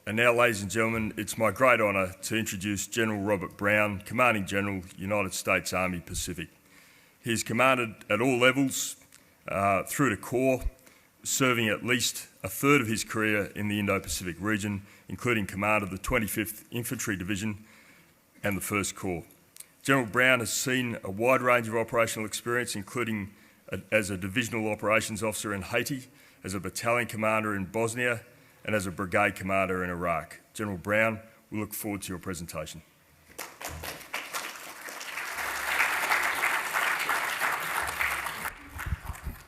And now, ladies and gentlemen, it's my great honour to introduce General Robert Brown, Commanding General, United States Army Pacific. He's commanded at all levels through to Corps, serving at least a third of his career in the Indo-Pacific region, including command of the 25th Infantry Division and the 1st Corps. General Brown has seen a wide range of operational experience, including as a divisional operations officer in Haiti, as a battalion commander in Bosnia, and as a brigade commander in Iraq. General Brown, we look forward to your presentation.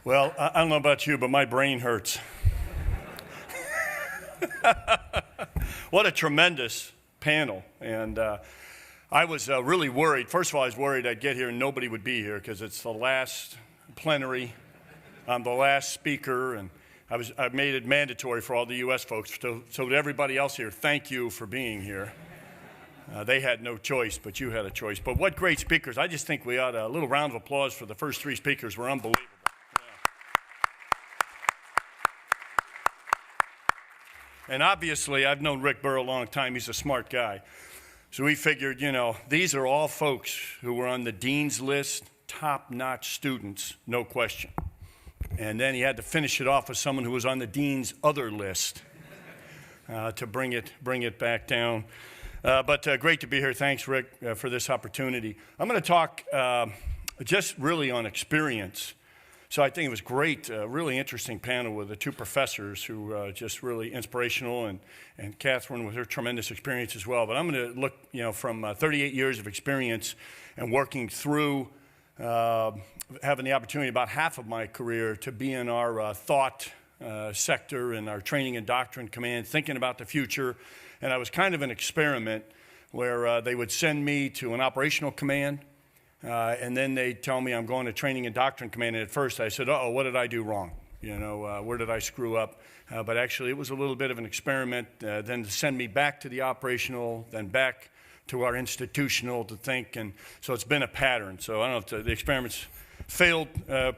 Well, I don't know about you, but my brain hurts. What a tremendous panel. And I was really worried. First of all, I was worried I'd get here and nobody would be here because it's the last plenary. I'm the last speaker, and I've made it mandatory for all the U.S. folks. So to everybody else here, thank you for being here. They had no choice, but you had a choice. But what great speakers. I just think we ought a little round of applause for the first three speakers. Were unbelievable. And obviously, I've known Rick Burr a long time. He's a smart guy. So we figured, you know, these are all folks who were on the dean's list, top-notch students, no question. And then he had to finish it off with someone who was on the dean's other list to bring it back down. But great to be here. Thanks, Rick, for this opportunity. I'm going to talk just really on experience. So I think it was great, really interesting panel with the two professors who just really inspirational, and Catherine with her tremendous experience as well. But I'm going to look, you know, from 38 years of experience and working through having the opportunity about half of my career to be in our thought sector and our training and doctrine command, thinking about the future. And I was kind of an experiment where they would send me to an operational command, and then they'd tell me I'm going to training and doctrine command. And at first I said, uh-oh, what did I do wrong? You know, where did I screw up? But actually it was a little bit of an experiment, then to send me back to the operational, then back to our institutional to think. And so it's been a pattern. So I don't know if the experiments failed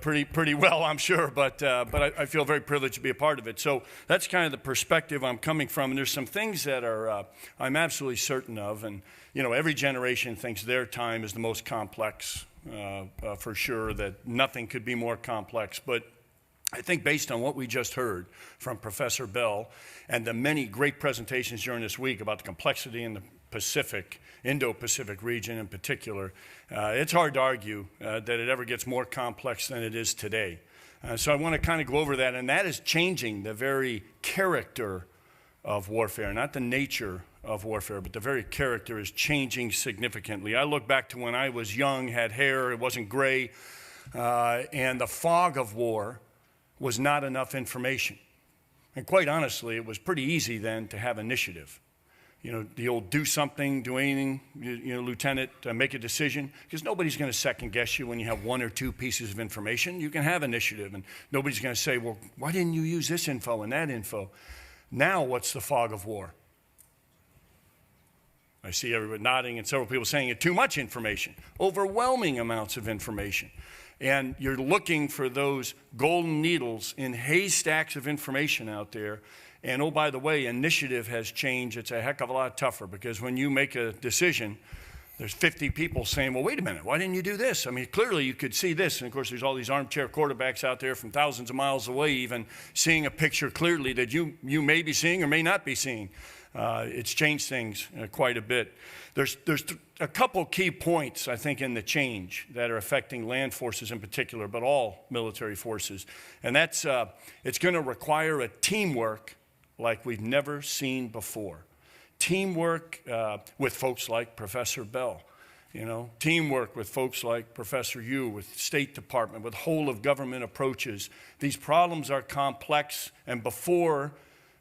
pretty well, I'm sure, but I feel very privileged to be a part of it. So that's kind of the perspective I'm coming from. And there's some things that are I'm absolutely certain of. And, you know, every generation thinks their time is the most complex, for sure, that nothing could be more complex. But I think based on what we just heard from Professor Bell and the many great presentations during this week about the complexity in the Pacific, Indo-Pacific region in particular, it's hard to argue that it ever gets more complex than it is today. So I want to kind of go over that, and that is changing the very character of warfare, not the nature of warfare, but the very character is changing significantly. I look back to when I was young, had hair, it wasn't gray, and the fog of war was not enough information. And quite honestly, it was pretty easy then to have initiative. You know, the old do something, do anything, you know, Lieutenant, make a decision. Because nobody's going to second guess you when you have one or two pieces of information. You can have initiative, and nobody's going to say, well, why didn't you use this info and that info? Now, what's the fog of war? I see everybody nodding and several people saying it, too much information, overwhelming amounts of information. And you're looking for those golden needles in haystacks of information out there. And oh, by the way, initiative has changed. It's a heck of a lot tougher because when you make a decision, there's 50 people saying, well, wait a minute, why didn't you do this? I mean, clearly you could see this. And of course, there's all these armchair quarterbacks out there from thousands of miles away, even seeing a picture clearly that you may be seeing or may not be seeing. It's changed things quite a bit. There's a couple key points, I think, in the change that are affecting land forces in particular, but all military forces. And that's, it's going to require a teamwork like we've never seen before. Teamwork with folks like Professor Bell, you know, teamwork with folks like Professor Yu, with State Department, with whole of government approaches. These problems are complex, and before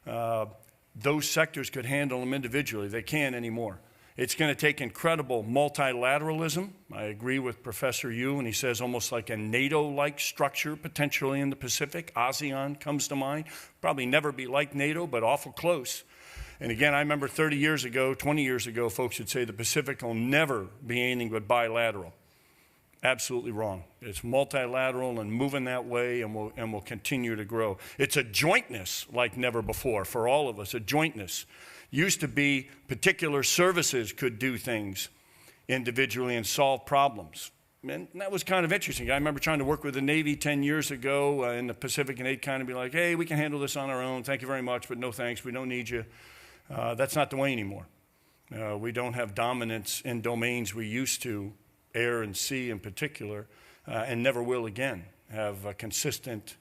those sectors could handle them individually, they can't anymore. It's going to take incredible multilateralism. I agree with Professor Yu when he says almost like a NATO-like structure potentially in the Pacific. ASEAN comes to mind. Probably never be like NATO, but awful close. And again, I remember 30 years ago, 20 years ago, folks would say the Pacific will never be anything but bilateral. Absolutely wrong. It's multilateral and moving that way, and will continue to grow. It's a jointness like never before for all of us, a jointness. Used to be particular services could do things individually and solve problems. And that was kind of interesting. I remember trying to work with the Navy 10 years ago in the Pacific, and they'd kind of be like, hey, we can handle this on our own. Thank you very much, but no thanks. We don't need you. That's not the way anymore. We don't have dominance in domains we used to, air and sea in particular, and never will again have a consistent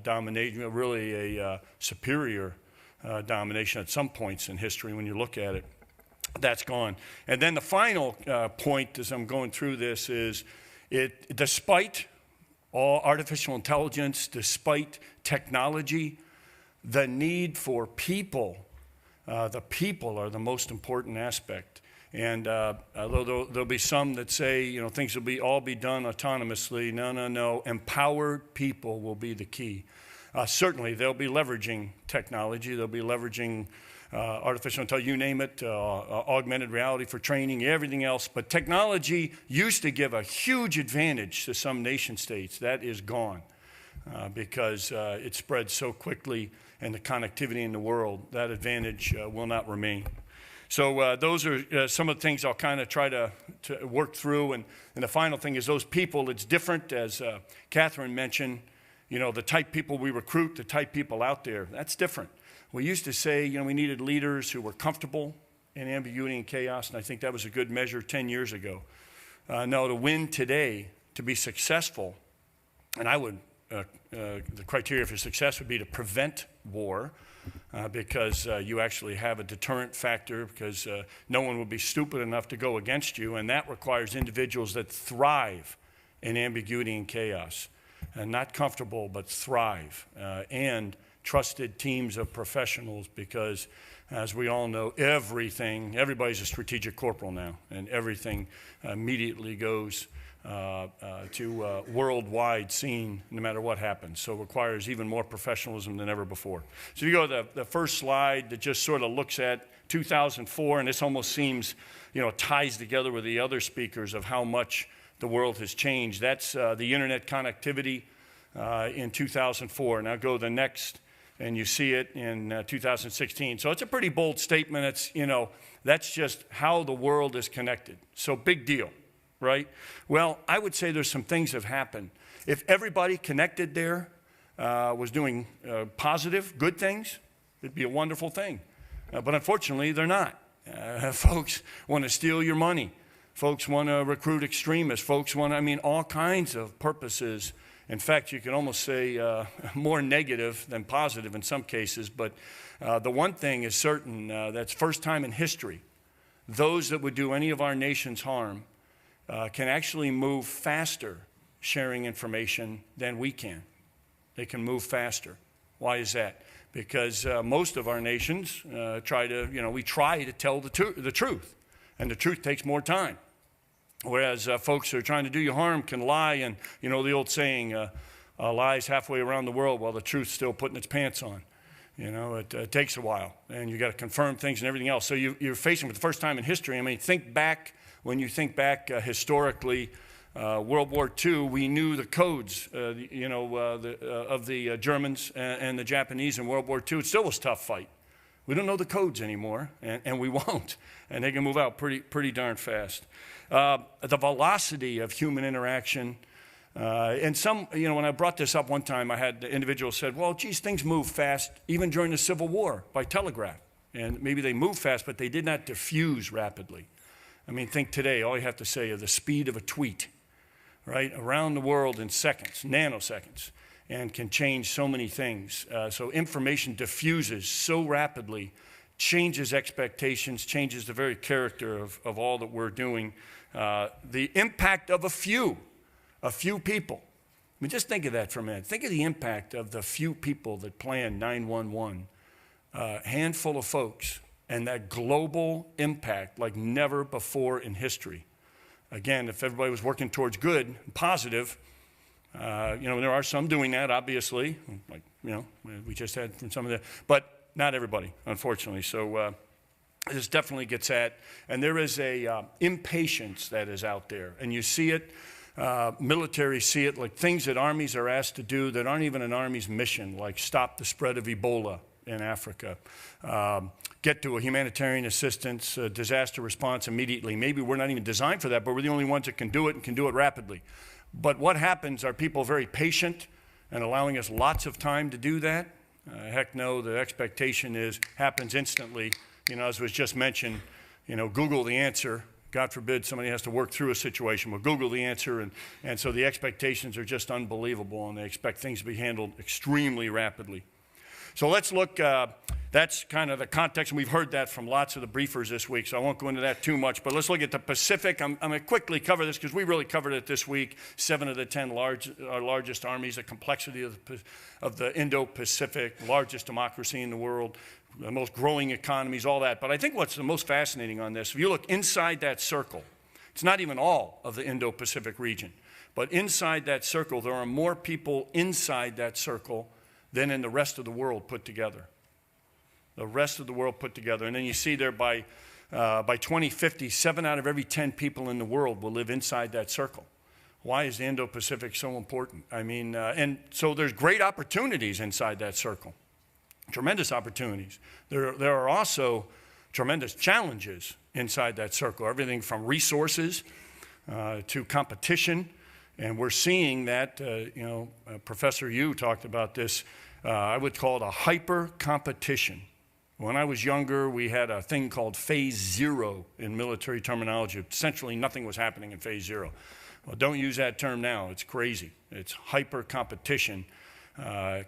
domination, really a superior domination at some points in history when you look at it. That's gone. And then the final point as I'm going through this is, despite all artificial intelligence, despite technology, the need for people, the people are the most important aspect. And although there'll be some that say, you know, things will all be done autonomously, no. Empowered people will be the key. Certainly, they'll be leveraging technology. They'll be leveraging artificial intelligence, you name it, augmented reality for training, everything else. But technology used to give a huge advantage to some nation states. That is gone because it spreads so quickly, and the connectivity in the world, that advantage will not remain. So those are some of the things I'll kind of try to work through. And the final thing is those people, it's different, as Catherine mentioned, you know, the type people we recruit, the type people out there, that's different. We used to say, you know, we needed leaders who were comfortable in ambiguity and chaos, and I think that was a good measure 10 years ago. No, to win today, to be successful, and I would, the criteria for success would be to prevent war, because you actually have a deterrent factor, because no one will be stupid enough to go against you, and that requires individuals that thrive in ambiguity and chaos, and not comfortable, but thrive, and trusted teams of professionals, because as we all know, everybody's a strategic corporal now, and everything immediately goes to a worldwide scene no matter what happens. So it requires even more professionalism than ever before. So if you go to the first slide that just sort of looks at 2004, and this almost seems, you know, ties together with the other speakers of how much the world has changed. That's the internet connectivity in 2004. Now go to the next, and you see it in 2016. So it's a pretty bold statement. It's, you know, that's just how the world is connected. So big deal, right? Well, I would say there's some things have happened. If everybody connected there was doing positive, good things, it'd be a wonderful thing. But unfortunately, they're not. Folks want to steal your money. Folks want to recruit extremists. Folks want, all kinds of purposes. In fact, you can almost say more negative than positive in some cases. But the one thing is certain, that's first time in history, those that would do any of our nations harm can actually move faster sharing information than we can. They can move faster. Why is that? Because most of our nations we try to tell the truth, and the truth takes more time. Whereas folks who are trying to do you harm can lie, and you know the old saying, lies halfway around the world while the truth's still putting its pants on. You know, it takes a while, and you got to confirm things and everything else. So you're facing for the first time in history. Think back, when you think back historically, World War II, we knew the codes, of the Germans and the Japanese in World War II. It still was a tough fight. We don't know the codes anymore, and we won't. And they can move out pretty darn fast. The velocity of human interaction, and some, when I brought this up one time, I had the individual said, well, geez, things move fast, even during the Civil War by telegraph. And maybe they moved fast, but they did not diffuse rapidly. Think today, all you have to say is the speed of a tweet, right? Around the world in seconds, nanoseconds, and can change so many things. So information diffuses so rapidly, changes expectations, changes the very character of all that we're doing. The impact of a few people. Just think of that for a minute. Think of the impact of the few people that planned 9/11. A handful of folks, and that global impact like never before in history. Again, if everybody was working towards good and positive, there are some doing that, obviously, we just had from some of the, but not everybody, unfortunately. So this definitely gets at, and there is a impatience that is out there, and you see it, military see it, like things that armies are asked to do that aren't even an army's mission, like stop the spread of Ebola in Africa. Get to a humanitarian assistance, disaster response immediately. Maybe we're not even designed for that, but we're the only ones that can do it and can do it rapidly. But what happens, are people very patient and allowing us lots of time to do that? Heck no, the expectation is happens instantly. You know, as was just mentioned, you know, Google the answer. God forbid somebody has to work through a situation. We'll Google the answer, and so the expectations are just unbelievable, and they expect things to be handled extremely rapidly. So let's look, that's kind of the context, and we've heard that from lots of the briefers this week, so I won't go into that too much, but let's look at the Pacific. I'm going to quickly cover this because we really covered it this week. 7 of the 10 largest armies, the complexity of the Indo-Pacific, largest democracy in the world, the most growing economies, all that. But I think what's the most fascinating on this, if you look inside that circle, it's not even all of the Indo-Pacific region, but inside that circle, there are more people inside that circle than in the rest of the world put together. The rest of the world put together. And then you see there by 2050, 7 out of every 10 people in the world will live inside that circle. Why is the Indo-Pacific so important? I mean, and so there's great opportunities inside that circle. Tremendous opportunities. There are also tremendous challenges inside that circle, everything from resources to competition. And we're seeing that, you know, Professor Yu talked about this. I would call it a hyper competition. When I was younger, we had a thing called phase 0 in military terminology. Essentially, nothing was happening in phase 0. Well, don't use that term now. It's crazy. It's hyper competition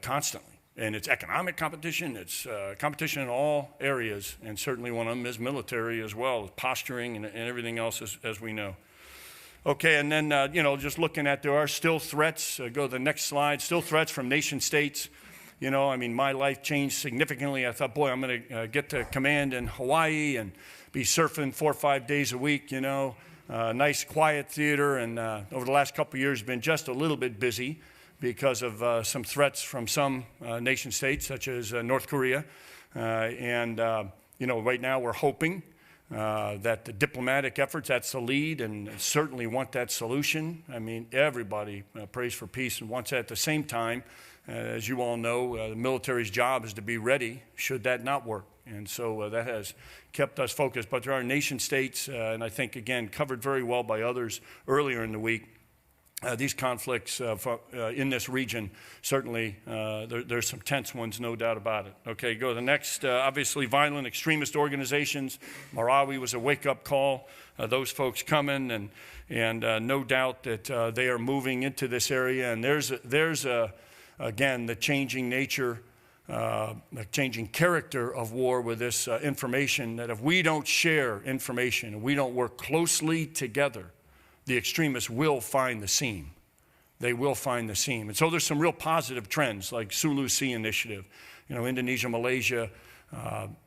constantly. And it's economic competition, it's competition in all areas, and certainly one of them is military as well, posturing and everything else as we know. Okay, and then, you know, just looking at, there are still threats. Go to the next slide. Still threats from nation states. You know, I mean, my life changed significantly. I thought, boy, I'm going to get to command in Hawaii and be surfing 4 or 5 days a week, you know. Nice, quiet theater, and over the last couple of years, been just a little bit busy because of some threats from some nation states, such as North Korea. You know, right now we're hoping that the diplomatic efforts, that's the lead, and certainly want that solution. I mean, everybody prays for peace and wants that. At the same time, as you all know, the military's job is to be ready should that not work. And so that has kept us focused. But there are nation states, and I think, again, covered very well by others earlier in the week, these conflicts in this region, certainly there's some tense ones, no doubt about it. Okay, go to the next. Obviously, violent extremist organizations. Marawi was a wake-up call. Those folks coming, and no doubt that they are moving into this area. And there's again, the changing nature, the changing character of war with this information, that if we don't share information and we don't work closely together, the extremists will find the seam. They will find the seam. And so there's some real positive trends, like Sulu Sea Initiative, you know, Indonesia, Malaysia,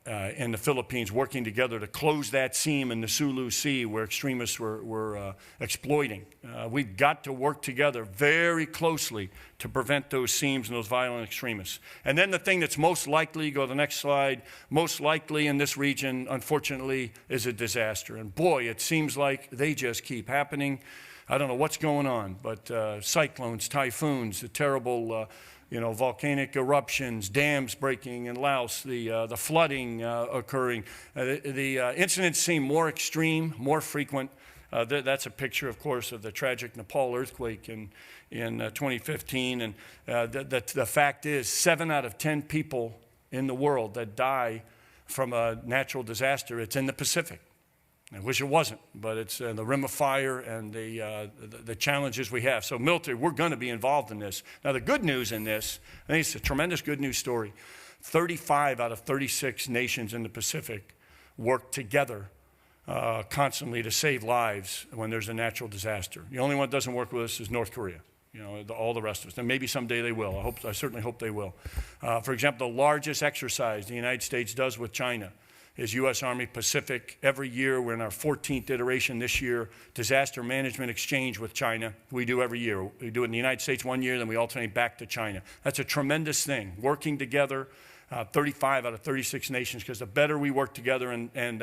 and the Philippines working together to close that seam in the Sulu Sea where extremists were exploiting. We've got to work together very closely to prevent those seams and those violent extremists. And then the thing that's most likely, go to the next slide, most likely in this region, unfortunately, is a disaster. And boy, it seems like they just keep happening. I don't know what's going on, but cyclones, typhoons, the terrible you know, volcanic eruptions, dams breaking in Laos, the flooding occurring. The incidents seem more extreme, more frequent. That's a picture, of course, of the tragic Nepal earthquake in 2015. And the fact is, 7 out of 10 people in the world that die from a natural disaster, it's in the Pacific. I wish it wasn't, but it's the Rim of Fire and the challenges we have. So military, we're going to be involved in this. Now, the good news in this, I think it's a tremendous good news story. 35 out of 36 nations in the Pacific work together constantly to save lives when there's a natural disaster. The only one that doesn't work with us is North Korea. You know, all the rest of us. And maybe someday they will. I certainly hope they will. For example, the largest exercise the United States does with China is U.S. Army Pacific. Every year, we're in our 14th iteration this year, disaster management exchange with China. We do every year. We do it in the United States one year, then we alternate back to China. That's a tremendous thing, working together, 35 out of 36 nations, because the better we work together, and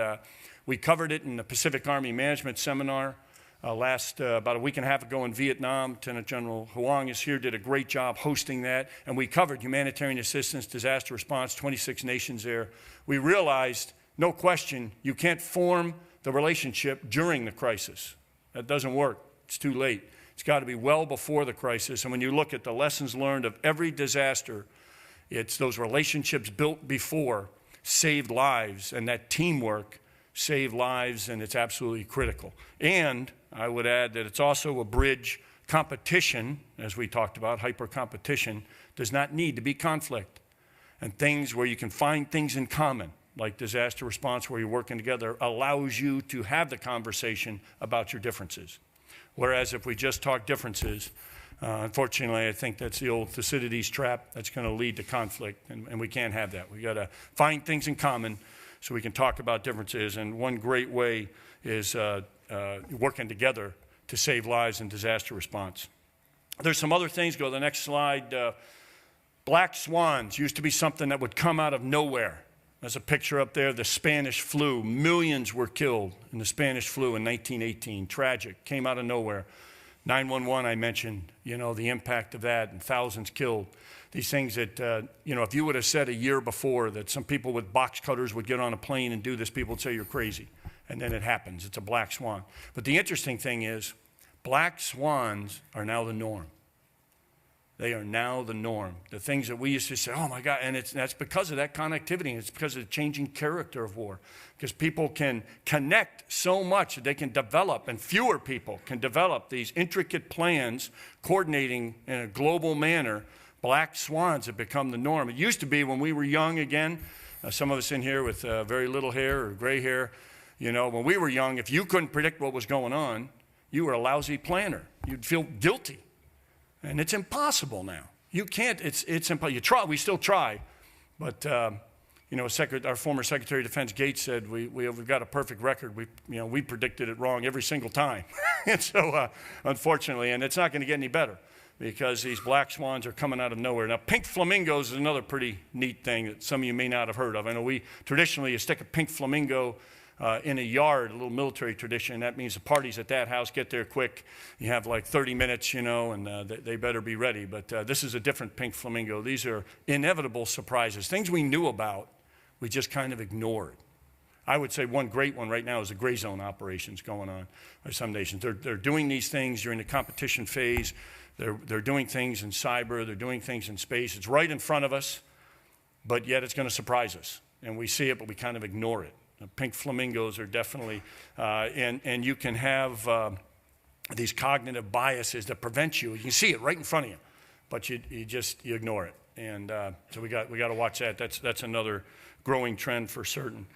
we covered it in the Pacific Army Management Seminar about a week and a half ago in Vietnam. Lieutenant General Huang is here, did a great job hosting that, and we covered humanitarian assistance, disaster response, 26 nations there. We realized, no question, you can't form the relationship during the crisis. That doesn't work. It's too late. It's got to be well before the crisis. And when you look at the lessons learned of every disaster, it's those relationships built before saved lives, and that teamwork saved lives, and it's absolutely critical. And I would add that it's also a bridge. Competition, as we talked about, hyper-competition, does not need to be conflict. And things where you can find things in common, like disaster response where you're working together, allows you to have the conversation about your differences. Whereas if we just talk differences, unfortunately, I think that's the old Thucydides trap that's going to lead to conflict, and we can't have that. We got to find things in common so we can talk about differences, and one great way is working together to save lives in disaster response. There's some other things. Go to the next slide. Black swans used to be something that would come out of nowhere. There's a picture up there, the Spanish flu. Millions were killed in the Spanish flu in 1918. Tragic, came out of nowhere. 911, I mentioned, the impact of that, and thousands killed. These things that, if you would have said a year before that some people with box cutters would get on a plane and do this, people would say you're crazy. And then it happens. It's a black swan. But the interesting thing is, black swans are now the norm. They are now the norm. The things that we used to say, oh my God, and that's because of that connectivity, and it's because of the changing character of war. Because people can connect so much that they can develop, and fewer people can develop these intricate plans, coordinating in a global manner. Black swans have become the norm. It used to be when we were young, again, some of us in here with very little hair or gray hair, when we were young, if you couldn't predict what was going on, you were a lousy planner. You'd feel guilty. And it's impossible now. You can't, it's impossible. You try, we still try, but our former Secretary of Defense Gates said we've got a perfect record. We predicted it wrong every single time. And so, unfortunately, and it's not going to get any better because these black swans are coming out of nowhere. Now, pink flamingos is another pretty neat thing that some of you may not have heard of. I know traditionally you stick a pink flamingo in a yard, a little military tradition. That means the parties at that house get there quick. You have like 30 minutes, and they better be ready. But this is a different pink flamingo. These are inevitable surprises, things we knew about, we just kind of ignored. I would say one great one right now is the gray zone operations going on by some nations. They're doing these things during the competition phase. They're doing things in cyber. They're doing things in space. It's right in front of us, but yet it's going to surprise us. And we see it, but we kind of ignore it. Pink flamingos are definitely, and you can have these cognitive biases that prevent you. You can see it right in front of you, but you ignore it. And so we got to watch that. That's another growing trend for certain.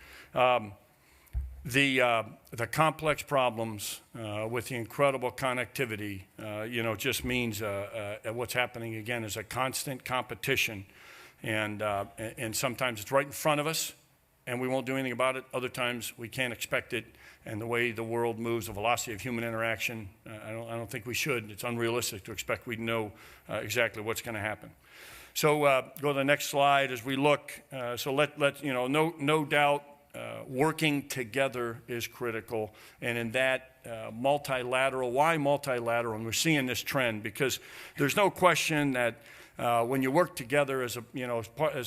The complex problems with the incredible connectivity, just means what's happening again is a constant competition, and sometimes it's right in front of us, and we won't do anything about it. Other times we can't expect it, and the way the world moves, the velocity of human interaction, I don't think we should. It's unrealistic to expect we'd know exactly what's going to happen. So go to the next slide as we look. No doubt working together is critical, and in that multilateral. Why multilateral? And we're seeing this trend because there's no question that when you work together as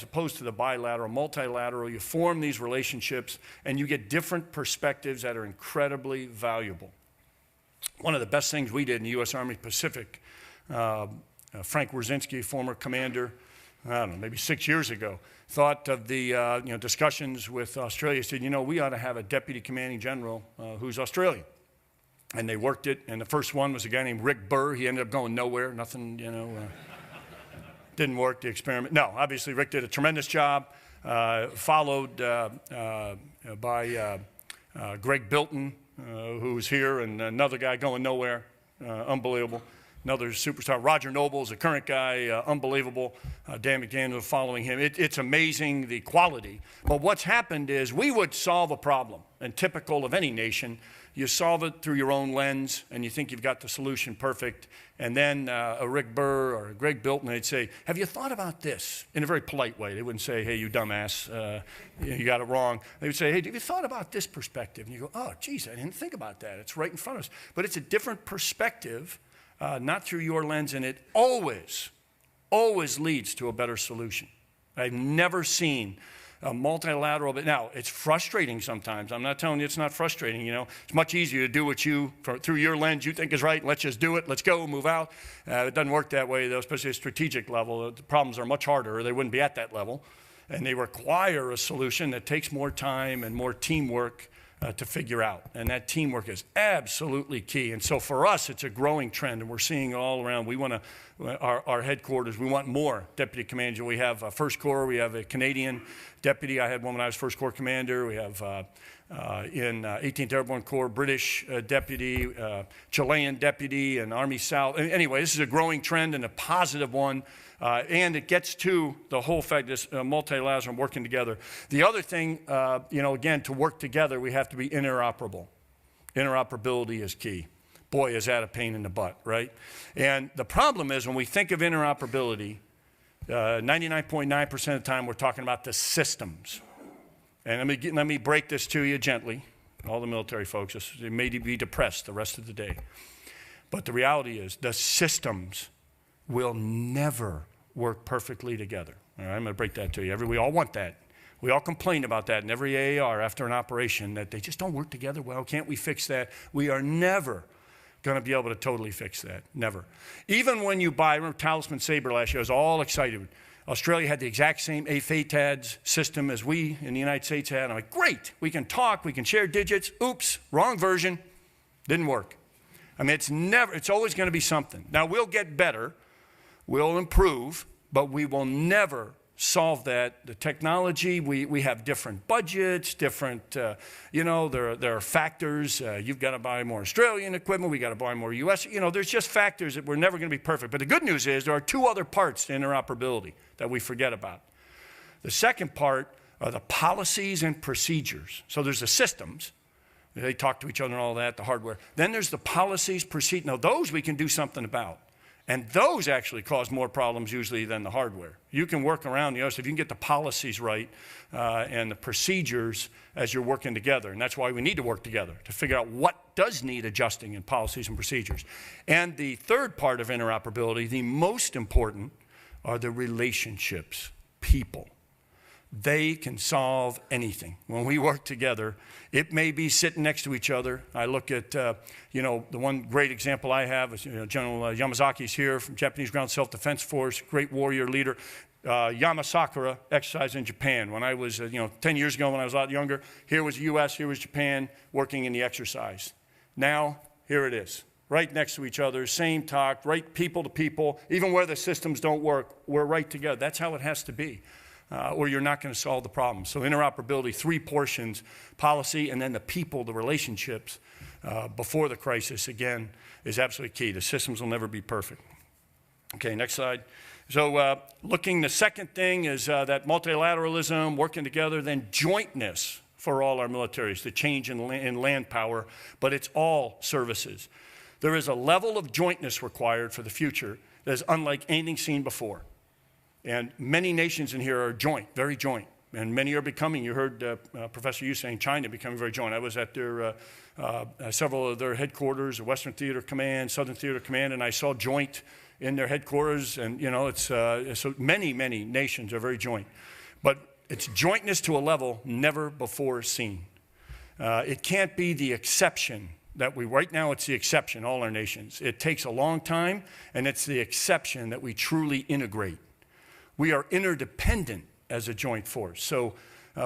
opposed to the bilateral, multilateral, you form these relationships and you get different perspectives that are incredibly valuable. One of the best things we did in the U.S. Army Pacific, Frank Wiercinski, former commander, I don't know, maybe 6 years ago, thought of the discussions with Australia, said, we ought to have a deputy commanding general who's Australian. And they worked it, and the first one was a guy named Rick Burr. He ended up going nowhere, nothing, didn't work, the experiment. No, obviously Rick did a tremendous job, followed by Greg Bilton, who was here, and another guy going nowhere, unbelievable. another superstar. Roger Noble is a current guy, unbelievable. Dan McDaniel following him. It's amazing, the quality. But what's happened is we would solve a problem, and typical of any nation, you solve it through your own lens, and you think you've got the solution perfect. And then a Rick Burr or a Greg Bilton, they'd say, have you thought about this? In a very polite way. They wouldn't say, hey, you dumbass, you got it wrong. They would say, hey, have you thought about this perspective? And you go, oh, geez, I didn't think about that. It's right in front of us. But it's a different perspective, not through your lens, and it always leads to a better solution. I've never seen a multilateral, but now it's frustrating sometimes. I'm not telling you it's not frustrating, you know. It's much easier to do what through your lens you think is right. Let's just do it. Let's go, move out. It doesn't work that way, though, especially at a strategic level. The problems are much harder, or they wouldn't be at that level. And they require a solution that takes more time and more teamwork to figure out. And that teamwork is absolutely key. And so for us, it's a growing trend, and we're seeing it all around. We want to, our headquarters, we want more deputy commanders. We have a First Corps, we have a Canadian deputy. I had one when I was First Corps commander. We have in 18th Airborne Corps, British deputy, Chilean deputy, and Army South. Anyway, this is a growing trend and a positive one. And it gets to the whole fact this multilateral working together. The other thing, again, to work together, we have to be interoperable. Interoperability is key. Boy, is that a pain in the butt, right? And the problem is when we think of interoperability, 99.9% of the time we're talking about the systems. And let me break this to you gently. All the military folks, they may be depressed the rest of the day. But the reality is the systems will never work perfectly together. All right, I'm going to break that to you. We all want that. We all complain about that in every AAR after an operation, that they just don't work together well. Can't we fix that? We are never going to be able to totally fix that. Never. Even when you buy, remember Talisman Sabre last year, I was all excited. Australia had the exact same AFATADS system as we in the United States had. I'm like, great, we can talk, we can share digits. Oops, wrong version. Didn't work. I mean, it's always going to be something. Now, we'll get better. We'll improve, but we will never solve that. The technology, we have different budgets, different, there are factors. You've got to buy more Australian equipment. We got to buy more U.S. There's just factors that we're never going to be perfect. But the good news is there are two other parts to interoperability that we forget about. The second part are the policies and procedures. So there's the systems. They talk to each other and all that, the hardware. Then there's the policies, procedures. Now, those we can do something about. And those actually cause more problems usually than the hardware. You can work around the others if you can get the policies right and the procedures as you're working together. And that's why we need to work together, to figure out what does need adjusting in policies and procedures. And the third part of interoperability, the most important, are the relationships, people. They can solve anything. When we work together, it may be sitting next to each other. I look at, the one great example I have is General Yamazaki's here from Japanese Ground Self-Defense Force, great warrior leader. Yamasakura exercised in Japan. When I was, 10 years ago when I was a lot younger, here was the U.S., here was Japan, working in the exercise. Now, here it is, right next to each other, same talk, right people to people. Even where the systems don't work, we're right together. That's how it has to be. Or you're not going to solve the problem. So interoperability, three portions, policy, and then the people, the relationships before the crisis, again, is absolutely key. The systems will never be perfect. Okay, next slide. So the second thing is that multilateralism, working together, then jointness for all our militaries, the change in land power, but it's all services. There is a level of jointness required for the future that is unlike anything seen before. And many nations in here are joint, very joint. And many are becoming, you heard Professor Yu saying China becoming very joint. I was at their, several of their headquarters, Western Theater Command, Southern Theater Command, and I saw joint in their headquarters. And, so many nations are very joint. But it's jointness to a level never before seen. It can't be the exception right now it's the exception, all our nations. It takes a long time, and it's the exception that we truly integrate. We are interdependent as a joint force. So,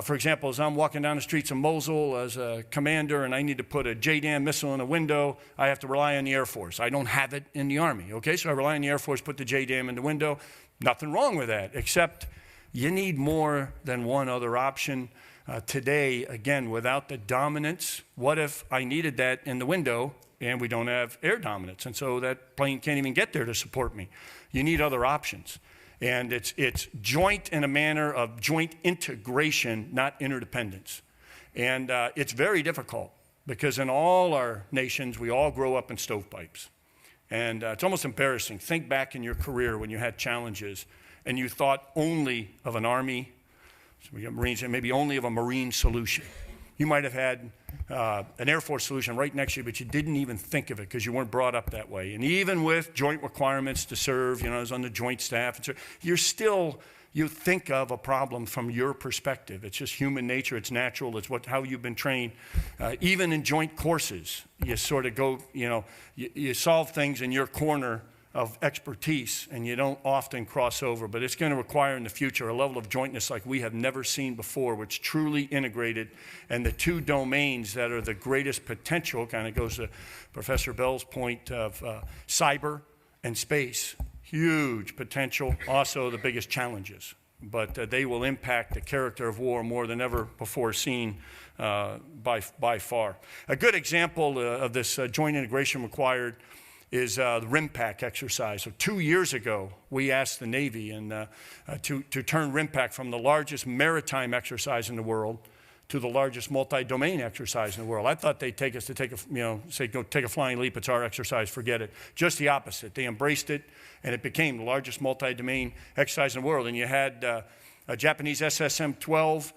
for example, as I'm walking down the streets of Mosul as a commander and I need to put a JDAM missile in a window, I have to rely on the Air Force. I don't have it in the Army, okay? So I rely on the Air Force, put the JDAM in the window. Nothing wrong with that, except you need more than one other option. Today, again, without the dominance, what if I needed that in the window and we don't have air dominance. And so that plane can't even get there to support me. You need other options. And it's joint in a manner of joint integration, not interdependence. And it's very difficult because in all our nations, we all grow up in stovepipes. And it's almost embarrassing. Think back in your career when you had challenges and you thought only of an Army, so we got Marines, and maybe only of a Marine solution. You might have had an Air Force solution right next to you, but you didn't even think of it because you weren't brought up that way. And even with joint requirements to serve, I was on the joint staff, you think of a problem from your perspective. It's just human nature, it's natural, it's how you've been trained. Even in joint courses, you sort of go, you solve things in your corner of expertise, and you don't often cross over, but it's going to require in the future a level of jointness like we have never seen before, which truly integrated, and the two domains that are the greatest potential, kind of goes to Professor Bell's point of cyber and space, huge potential, also the biggest challenges, but they will impact the character of war more than ever before seen by far. A good example of this joint integration required is the RIMPAC exercise. So 2 years ago, we asked the Navy to turn RIMPAC from the largest maritime exercise in the world to the largest multi-domain exercise in the world. I thought they'd take us to go take a flying leap, it's our exercise, forget it. Just the opposite. They embraced it, and it became the largest multi-domain exercise in the world. And you had a Japanese SSM-12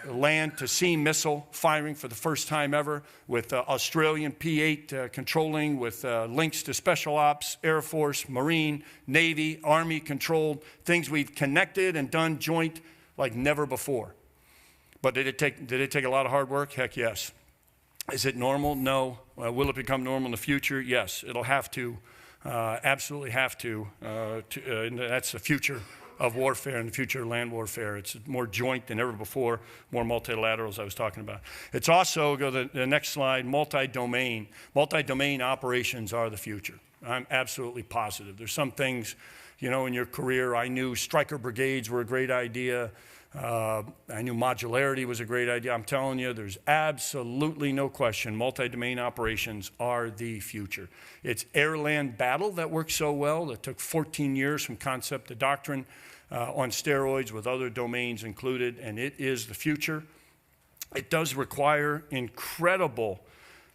land-to-sea missile firing for the first time ever, with Australian P-8 controlling, with links to Special Ops, Air Force, Marine, Navy, Army controlled, things we've connected and done joint like never before. But did it take a lot of hard work? Heck yes. Is it normal? No. Will it become normal in the future? Yes. It'll have to, absolutely have to. That's the future of warfare and the future of land warfare. It's more joint than ever before, more multilaterals I was talking about. It's also, go to the next slide, multi-domain. Multi-domain operations are the future. I'm absolutely positive. There's some things, in your career, I knew striker brigades were a great idea. I knew modularity was a great idea. I'm telling you, there's absolutely no question multi-domain operations are the future. It's air-land battle that works so well. That took 14 years from concept to doctrine on steroids with other domains included, and it is the future. It does require incredible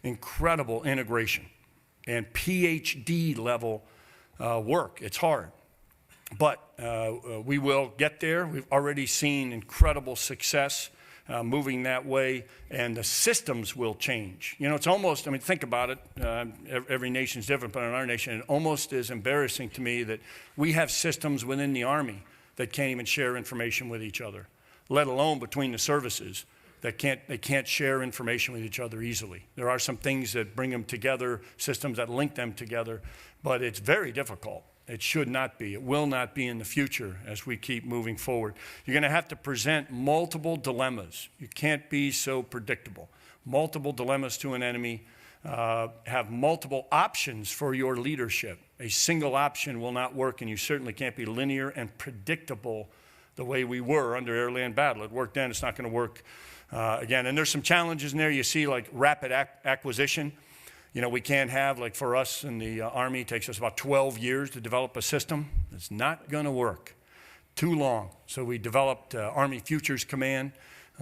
integration and PhD level work. It's hard. But we will get there. We've already seen incredible success moving that way, and the systems will change. It's almost, think about it. Every nation's different, but in our nation, it almost is embarrassing to me that we have systems within the Army that can't even share information with each other, let alone between the services. They can't share information with each other easily. There are some things that bring them together, systems that link them together, but it's very difficult. It should not be. It will not be in the future as we keep moving forward. You're going to have to present multiple dilemmas. You can't be so predictable. Multiple dilemmas to an enemy. Have multiple options for your leadership. A single option will not work, and you certainly can't be linear and predictable the way we were under air-land battle. It worked then. It's not going to work again. And there's some challenges in there. You see, like rapid acquisition. We can't have, like for us in the Army, it takes us about 12 years to develop a system. It's not going to work. Too long. So we developed Army Futures Command,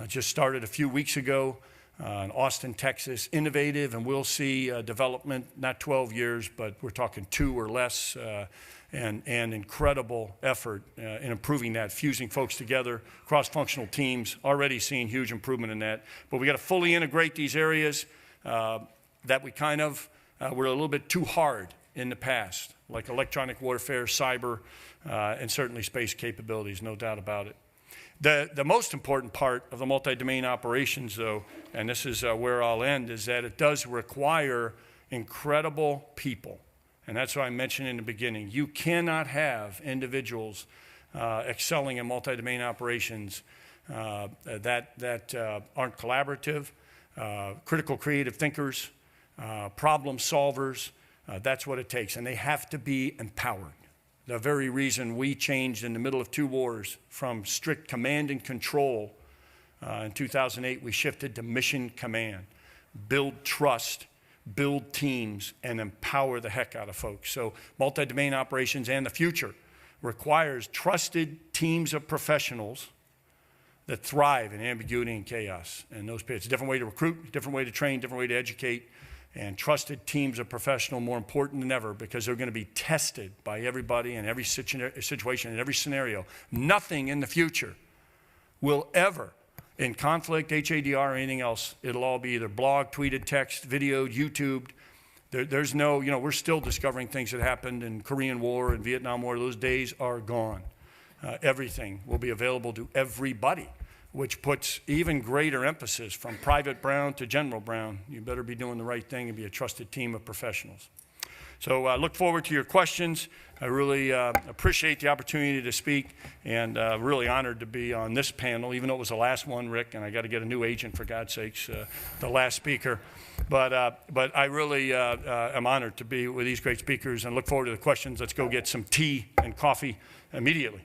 just started a few weeks ago in Austin, Texas. Innovative, and we'll see development, not 12 years, but we're talking 2 or less, and incredible effort in improving that, fusing folks together, cross-functional teams, already seeing huge improvement in that. But we got to fully integrate these areas that we were a little bit too hard in the past, like electronic warfare, cyber, and certainly space capabilities, no doubt about it. The most important part of the multi-domain operations, though, and this is where I'll end, is that it does require incredible people. And that's what I mentioned in the beginning. You cannot have individuals excelling in multi-domain operations that aren't collaborative, critical creative thinkers, problem solvers. That's what it takes, and they have to be empowered. The very reason we changed in the middle of 2 wars from strict command and control in 2008, we shifted to mission command. Build trust build teams, and empower the heck out of folks. So multi-domain operations and the future requires trusted teams of professionals that thrive in ambiguity and chaos. And those it's a different way to recruit, different way to train, different way to educate, and trusted teams of professionals more important than ever because they're going to be tested by everybody in every situation, in every scenario. Nothing in the future will ever, in conflict, HADR, or anything else, it'll all be either blog, tweeted, text, videoed, YouTubed. There's no, we're still discovering things that happened in Korean War and Vietnam War. Those days are gone. Everything will be available to everybody, which puts even greater emphasis from Private Brown to General Brown. You better be doing the right thing and be a trusted team of professionals. So I look forward to your questions. I really appreciate the opportunity to speak, and really honored to be on this panel, even though it was the last one, Rick, and I got to get a new agent, for God's sakes, the last speaker. But I really am honored to be with these great speakers and look forward to the questions. Let's go get some tea and coffee immediately.